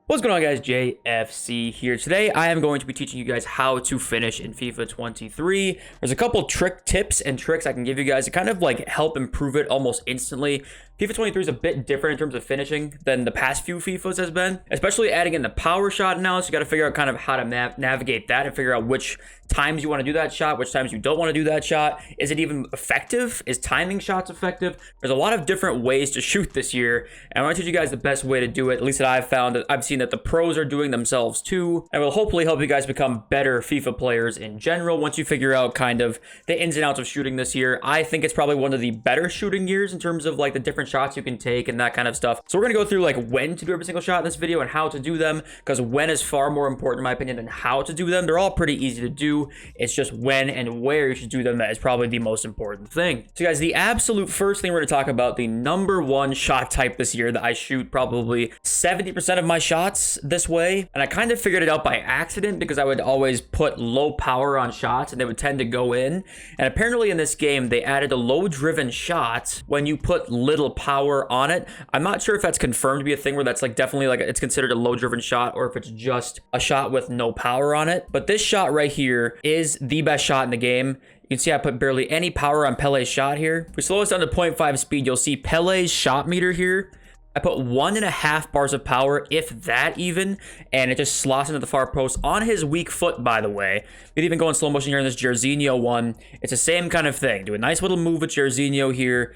What's going on, guys? JFC here. Today I am going to be teaching you guys how to finish in FIFA 23. There's a couple tips and tricks I can give you guys to kind of like help improve it almost instantly. FIFA 23 is a bit different in terms of finishing than the past few FIFAs has been, especially adding in the power shot now. So you got to figure out kind of how to navigate that and figure out which times you want to do that shot, which times you don't want to do that shot. Is it even effective? Is timing shots effective? There's a lot of different ways to shoot this year, and I want to teach you guys the best way to do it. At least that I've found, that I've seen that the pros are doing themselves too, and will hopefully help you guys become better FIFA players in general once you figure out kind of the ins and outs of shooting this year. I think it's probably one of the better shooting years in terms of like the different shots you can take and that kind of stuff. So we're gonna go through like when to do every single shot in this video and how to do them, because when is far more important in my opinion than how to do them. They're all pretty easy to do. It's just when and where you should do them that is probably the most important thing. So guys, the absolute first thing we're going to talk about, the number one shot type this year that I shoot probably 70% of my shots this way, and I kind of figured it out by accident because I would always put low power on shots and they would tend to go in. And apparently in this game they added a low driven shot when you put little power on it. I'm not sure if that's confirmed to be a thing where that's like definitely like it's considered a low driven shot, or if it's just a shot with no power on it. But this shot right here is the best shot in the game. You can see I put barely any power on Pele's shot here. If we slow this down to 0.5 speed, you'll see Pele's shot meter here. I put 1.5 bars of power, if that even, and it just slots into the far post on his weak foot, by the way. You can even go in slow motion here in this Jairzinho one. It's the same kind of thing. Do a nice little move with Jairzinho here.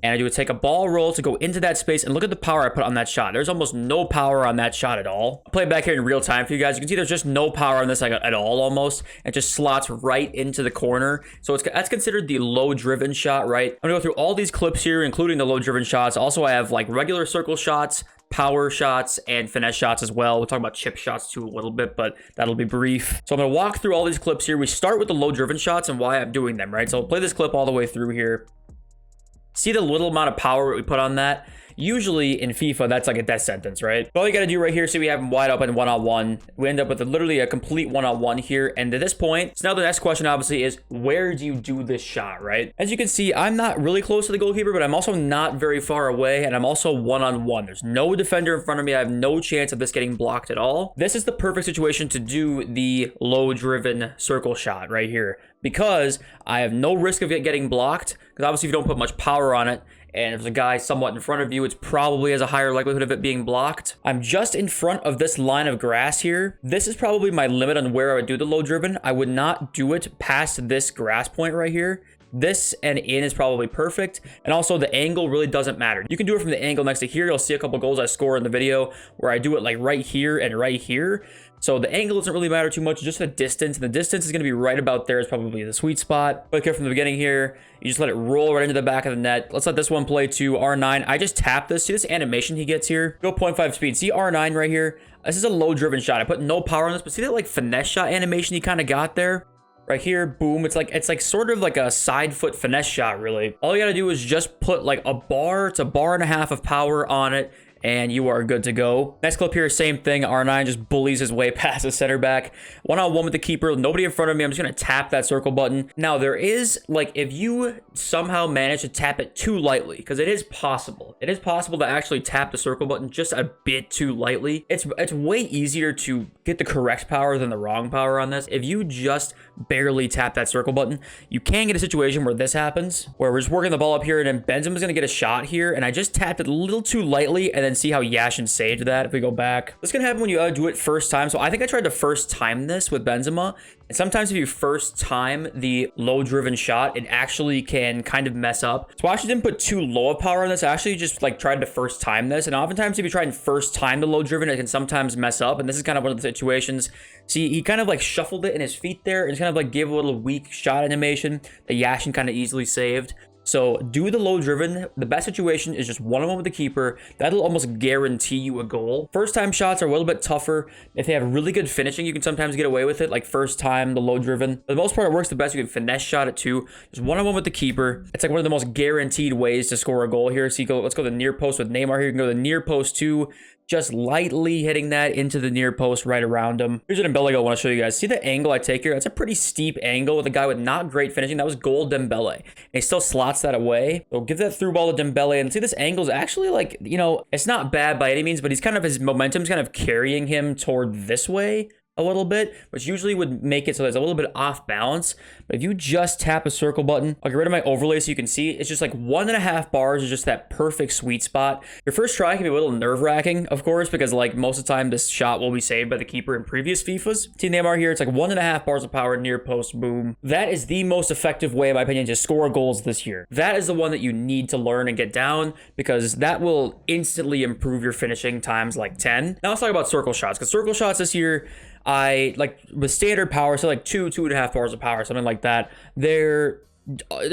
And I do take a ball roll to go into that space, and look at the power I put on that shot. There's almost no power on that shot at all. I'll play it back here in real time for you guys. You can see there's just no power on this like at all almost. It just slots right into the corner. So that's considered the low driven shot, right? I'm gonna go through all these clips here, including the low driven shots. Also, I have like regular circle shots, power shots, and finesse shots as well. We'll talk about chip shots too a little bit, but that'll be brief. So I'm gonna walk through all these clips here. We start with the low driven shots and why I'm doing them, right? So I'll play this clip all the way through here. See the little amount of power we put on that? Usually in FIFA, that's like a death sentence, right? But all you got to do right here, see we have him wide open one-on-one. We end up with literally a complete one-on-one here. And at this point, so now the next question obviously is, where do you do this shot, right? As you can see, I'm not really close to the goalkeeper, but I'm also not very far away. And I'm also one-on-one. There's no defender in front of me. I have no chance of this getting blocked at all. This is the perfect situation to do the low-driven circle shot right here, because I have no risk of it getting blocked, because obviously if you don't put much power on it, and if there's a guy somewhat in front of you, it's probably has a higher likelihood of it being blocked. I'm just in front of this line of grass here. This is probably my limit on where I would do the low driven. I would not do it past this grass point right here. This and in is probably perfect. And also the angle really doesn't matter. You can do it from the angle next to here. You'll see a couple goals I score in the video where I do it like right here and right here. So the angle doesn't really matter too much, just the distance. And the distance is going to be right about there is probably the sweet spot. But here from the beginning here, you just let it roll right into the back of the net. Let's let this one play to R9. I just tap this. See this animation he gets here? Go 0.5 speed. See R9 right here? This is a low driven shot. I put no power on this, but see that like finesse shot animation he kind of got there? Right here, boom. It's like sort of like a side foot finesse shot, really. All you got to do is just put like a bar to bar and a half of power on it, and you are good to go. Next clip here, same thing. R9 just bullies his way past the center back. One-on-one with the keeper. Nobody in front of me. I'm just going to tap that circle button. Now, there is, like, if you somehow manage to tap it too lightly, because it is possible. It is possible to actually tap the circle button just a bit too lightly. It's way easier to get the correct power than the wrong power on this. If you just barely tap that circle button, you can get a situation where this happens, where we're just working the ball up here, and then Benzema's going to get a shot here, and I just tapped it a little too lightly, and then see how Yashin saved that. If we go back, this can happen when you do it first time. So I think I tried to first time this with Benzema, and sometimes if you first time the low driven shot, it actually can kind of mess up. So I actually didn't put too low of power on this. I actually just like tried to first time this, and oftentimes if you try and first time the low driven, it can sometimes mess up. And this is kind of one of the situations. See, he kind of like shuffled it in his feet there, and just kind of like gave a little weak shot animation that Yashin kind of easily saved. So do the low driven. The best situation is just one-on-one with the keeper. That'll almost guarantee you a goal. First time shots are a little bit tougher. If they have really good finishing, you can sometimes get away with it, like first time, the low driven. For the most part, it works the best. You can finesse shot it too. Just one-on-one with the keeper. It's like one of the most guaranteed ways to score a goal here. So let's go to the near post with Neymar here. You can go to the near post too. just lightly hitting that into the near post right around him. Here's an Dembele I want to show you guys. See the angle I take here? That's a pretty steep angle with a guy with not great finishing. That was goal Dembele. And he still slots that away. So give that through ball to Dembele. And see, this angle is actually like, you know, it's not bad by any means, but he's kind of, his momentum's kind of carrying him toward this way a little bit, which usually would make it so there's a little bit off balance. But if you just tap a circle button, I'll get rid of my overlay so you can see it's just like 1.5 bars is just that perfect sweet spot. Your first try can be a little nerve-wracking, of course, because like most of the time this shot will be saved by the keeper in previous FIFAs. See Neymar here, it's like 1.5 bars of power near post, boom. That is the most effective way, in my opinion, to score goals this year. That is the one that you need to learn and get down, because that will instantly improve your finishing times like 10. Now let's talk about circle shots, because circle shots this year, I like with standard power, so like 2.5 bars of power, something like that. They're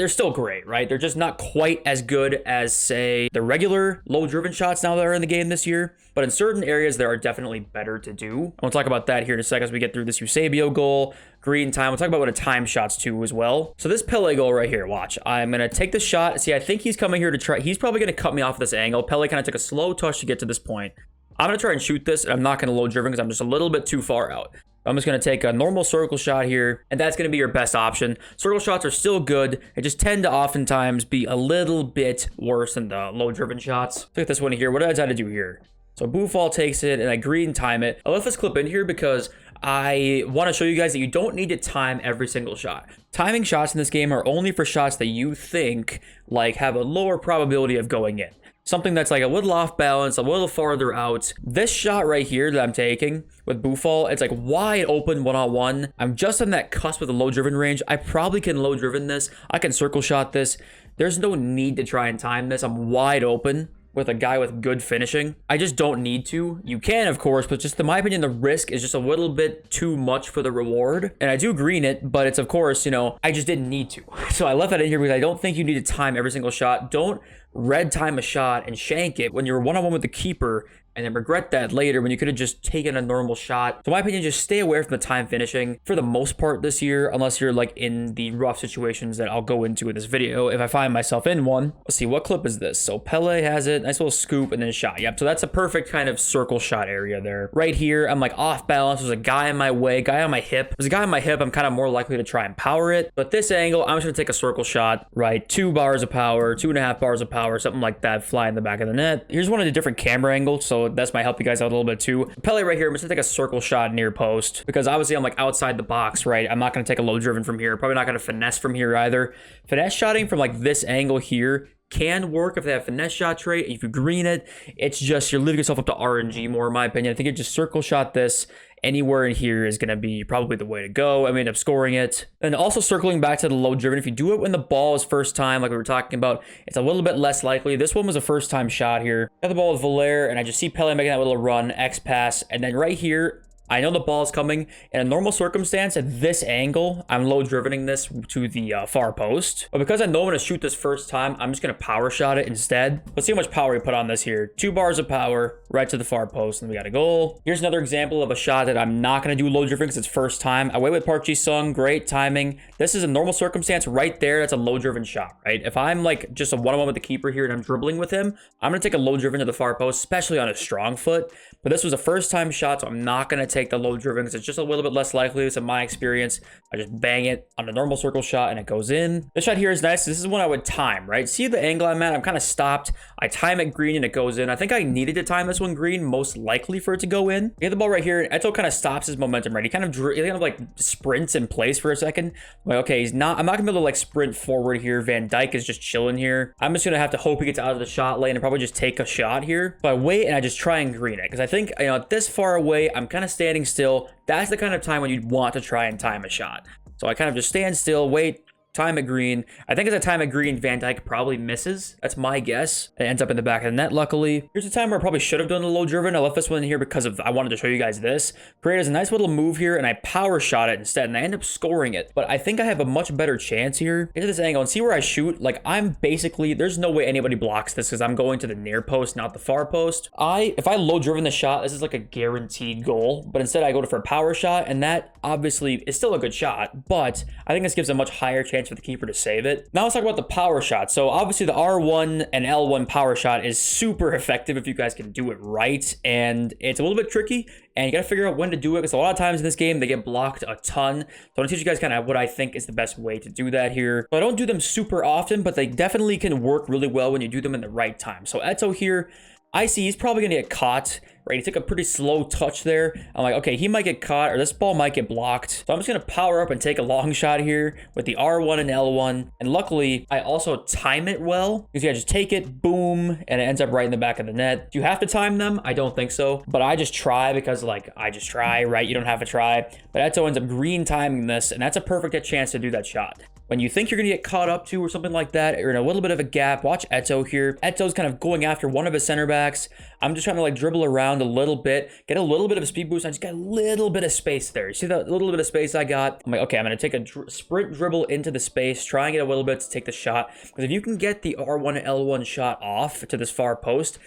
still great, right? They're just not quite as good as, say, the regular low-driven shots now that are in the game this year. But in certain areas, there are definitely better to do. We'll talk about that here in a second as we get through this Eusebio goal, green time. We'll talk about what a time shots too as well. So this Pele goal right here, watch. I'm going to take the shot. See, I think he's coming here to try. He's probably going to cut me off this angle. Pele kind of took a slow touch to get to this point. I'm going to try and shoot this, and I'm not going to low driven because I'm just a little bit too far out. I'm just going to take a normal circle shot here, and that's going to be your best option. Circle shots are still good. They just tend to oftentimes be a little bit worse than the low-driven shots. Look at this one here. What did I try to do here? So Buffal takes it, and I green time it. I left this clip in here because I want to show you guys that you don't need to time every single shot. Timing shots in this game are only for shots that you think like have a lower probability of going in. Something that's like a little off balance, a little farther out. This shot right here that I'm taking with Buffal, it's like wide open one-on-one. I'm just on that cusp with the low-driven range. I probably can low-driven this. I can circle shot this. There's no need to try and time this. I'm wide open with a guy with good finishing. I just don't need to. You can, of course, but just in my opinion, the risk is just a little bit too much for the reward. And I do green it, but it's, of course, you know, I just didn't need to. So I left that in here because I don't think you need to time every single shot. Don't red time a shot and shank it when you're one-on-one with the keeper and then regret that later when you could have just taken a normal shot. So in my opinion, just stay away from the time finishing for the most part this year, unless you're like in the rough situations that I'll go into in this video if I find myself in one. Let's see, what clip is this? So Pele has it, nice little scoop and then a shot. Yep, so that's a perfect kind of circle shot area there. Right here, I'm like off balance. There's a guy in my way, guy on my hip. There's a guy on my hip, I'm kind of more likely to try and power it. But this angle, I'm just gonna take a circle shot, right? 2 bars of power, 2.5 bars of power, something like that, fly in the back of the net. Here's one of the different camera angles, so that's might help you guys out a little bit too. Pele right here, I'm just gonna take a circle shot near post because obviously I'm like outside the box, right? I'm not gonna take a low driven from here. Probably not gonna finesse from here either. Finesse shotting from like this angle here can work if they have finesse shot trait. If you green it, it's just you're leaving yourself up to RNG more, in my opinion. I think you just circle shot this anywhere in here is going to be probably the way to go. I may end up scoring it. And also circling back to the low driven, if you do it when the ball is first time, like we were talking about, it's a little bit less likely. This one was a first time shot here. Got the ball with Valer, and I just see Pele making that little run, X pass, and then right here, I know the ball is coming. In a normal circumstance, at this angle, I'm low drivening this to the far post. But because I know I'm going to shoot this first time, I'm just going to power shot it instead. Let's see how much power we put on this here. 2 bars of power right to the far post, and we got a goal. Here's another example of a shot that I'm not going to do low driven because it's first time. Away with Park Ji-sung, great timing. This is a normal circumstance right there. That's a low driven shot, right? If I'm like just a one-on-one with the keeper here and I'm dribbling with him, I'm going to take a low driven to the far post, especially on a strong foot. But this was a first time shot, so I'm not going to take the low driven because it's just a little bit less likely. It's in my experience. I just bang it on a normal circle shot and it goes in. This shot here is nice. This is one I would time, right? See the angle I'm at? I'm kind of stopped. I time it green and it goes in. I think I needed to time this one green, most likely for it to go in. Get the ball right here. Eto kind of stops his momentum, right? He kind of like sprints in place for a second. Like, okay, I'm not gonna be able to like sprint forward here. Van Dijk is just chilling here. I'm just gonna have to hope he gets out of the shot lane and probably just take a shot here. So I wait and I just try and green it because I think, you know, this far away, I'm kind of standing still. That's the kind of time when you'd want to try and time a shot. So I kind of just stand still, wait, time at green. I think as a time at green, Van Dijk probably misses. That's my guess. It ends up in the back of the net, luckily. Here's a time where I probably should have done the low driven. I left this one in here because I wanted to show you guys this. Created a nice little move here, and I power shot it instead, and I end up scoring it. But I think I have a much better chance here. Into this angle, and see where I shoot? Like, I'm basically, there's no way anybody blocks this because I'm going to the near post, not the far post. If I low driven the shot, this is like a guaranteed goal. But instead, I go for a power shot, and that obviously is still a good shot. But I think this gives a much higher chance chance for the keeper to save it. Now let's talk about the power shot. So obviously the R1 and L1 power shot is super effective if you guys can do it right, and it's a little bit tricky, and you gotta figure out when to do it, because a lot of times in this game they get blocked a ton. So I'm gonna teach you guys kind of what I think is the best way to do that here. So I don't do them super often, but they definitely can work really well when you do them in the right time. So Eto here, I see he's probably gonna get caught, right? He took a pretty slow touch there. I'm like, okay, he might get caught, or this ball might get blocked. So I'm just gonna power up and take a long shot here with the R1 and L1. And luckily, I also time it well, because yeah, just take it, boom, and it ends up right in the back of the net. Do you have to time them? I don't think so, but I just try because like, I just try, right? You don't have to try. But Eto ends up green timing this, and that's a perfect chance to do that shot. When you think you're going to get caught up to or something like that, or in a little bit of a gap, watch Eto here. Eto's kind of going after one of his center backs. I'm just trying to like dribble around a little bit, get a little bit of a speed boost. I just got a little bit of space there. You see that little bit of space I got? I'm like, okay, I'm going to take a sprint dribble into the space, try and get a little bit to take the shot. Because if you can get the R1 and L1 shot off to this far post,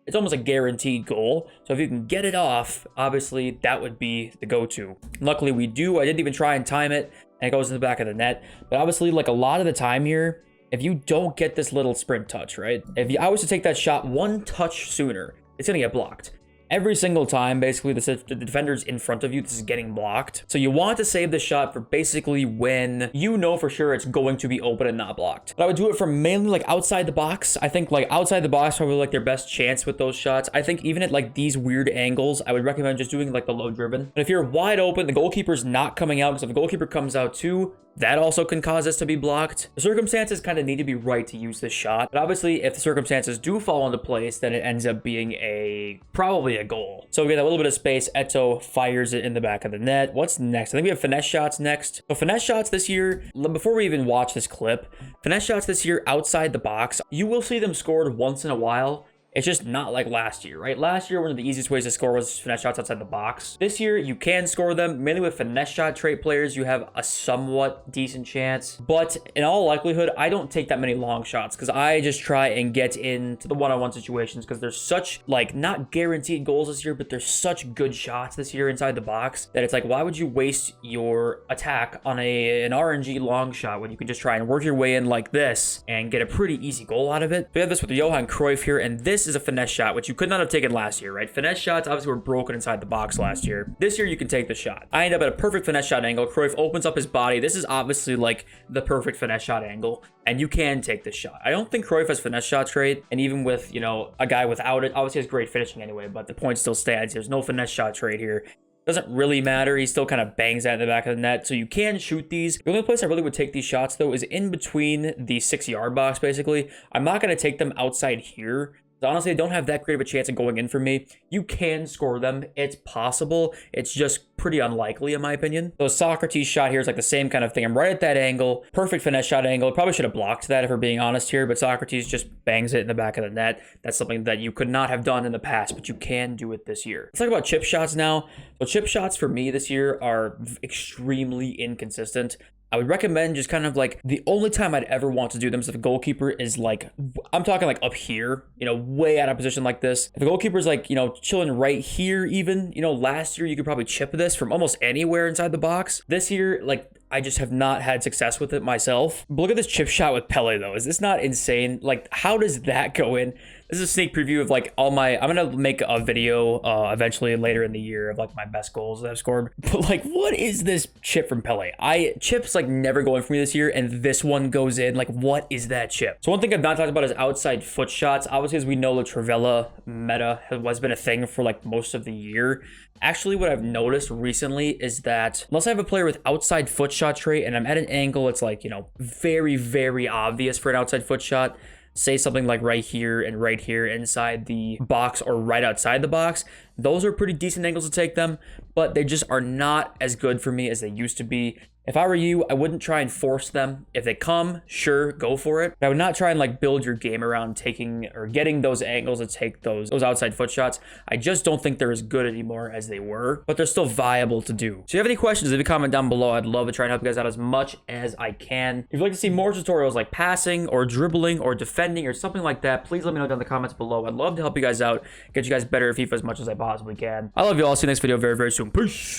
it's almost a guaranteed goal. So if you can get it off, obviously that would be the go-to. Luckily we do. I didn't even try and time it, and it goes in the back of the net. But obviously, like a lot of the time here, if you don't get this little sprint touch, right? If I was to take that shot one touch sooner, it's gonna get blocked. Every single time, basically, the defender's in front of you, this is getting blocked. So you want to save the shot for basically when you know for sure it's going to be open and not blocked. But I would do it from mainly like outside the box. I think like outside the box probably like their best chance with those shots. I think even at like these weird angles, I would recommend just doing like the low driven. But if you're wide open, the goalkeeper's not coming out, because if the goalkeeper comes out too, that also can cause us to be blocked. The circumstances kind of need to be right to use this shot. But obviously, if the circumstances do fall into place, then it ends up being probably a goal. So we get a little bit of space. Eto fires it in the back of the net. What's next? I think we have finesse shots next. So finesse shots this year, before we even watch this clip, finesse shots this year outside the box, you will see them scored once in a while. It's just not like last year, right? Last year, one of the easiest ways to score was finesse shots outside the box. This year, you can score them. Mainly with finesse shot trait players, you have a somewhat decent chance. But in all likelihood, I don't take that many long shots, because I just try and get into the one-on-one situations, because there's such, like, not guaranteed goals this year, but there's such good shots this year inside the box that it's like, why would you waste your attack on an RNG long shot when you can just try and work your way in like this and get a pretty easy goal out of it? We have this with Johan Cruyff here, and this is a finesse shot, which you could not have taken last year, right? Finesse shots obviously were broken inside the box last year. This year you can take the shot. I end up at a perfect finesse shot angle. Cruyff opens up his body. This is obviously like the perfect finesse shot angle, and you can take this shot. I don't think Cruyff has finesse shot trait, and even with, you know, a guy without it, obviously has great finishing anyway, but the point still stands. There's no finesse shot trait here. Doesn't really matter. He still kind of bangs that in the back of the net, so you can shoot these. The only place I really would take these shots though is in between the 6-yard box. Basically, I'm not going to take them outside here. Honestly, I don't have that great of a chance of going in for me. You can score them. It's possible. It's just pretty unlikely, in my opinion. So Socrates' shot here is like the same kind of thing. I'm right at that angle. Perfect finesse shot angle. Probably should have blocked that if we're being honest here, but Socrates just bangs it in the back of the net. That's something that you could not have done in the past, but you can do it this year. Let's talk about chip shots now. So chip shots for me this year are extremely inconsistent. I would recommend just kind of like the only time I'd ever want to do them is if a goalkeeper is like, I'm talking like up here, you know, way out of position like this. If a goalkeeper is like, you know, chilling right here even, you know, last year you could probably chip this from almost anywhere inside the box. This year, like, I just have not had success with it myself. But look at this chip shot with Pele though. Is this not insane? Like, how does that go in? This is a sneak preview of like all my, I'm gonna make a video eventually later in the year of like my best goals that I've scored. But like, what is this chip from Pele? Chips like never going for me this year, and this one goes in. Like, what is that chip? So one thing I've not talked about is outside foot shots. Obviously, as we know, the Trivela meta has been a thing for like most of the year. Actually, what I've noticed recently is that unless I have a player with outside foot shot trait and I'm at an angle, it's like, you know, very, very obvious for an outside foot shot. Say something like right here and right here inside the box or right outside the box. Those are pretty decent angles to take them, but they just are not as good for me as they used to be. If I were you, I wouldn't try and force them. If they come, sure, go for it. But I would not try and like build your game around taking or getting those angles to take those outside foot shots. I just don't think they're as good anymore as they were, but they're still viable to do. So if you have any questions, leave a comment down below. I'd love to try and help you guys out as much as I can. If you'd like to see more tutorials like passing or dribbling or defending or something like that, please let me know down in the comments below. I'd love to help you guys out, get you guys better at FIFA as much as I possibly can. I love you all. See you next video very, very soon. Peace.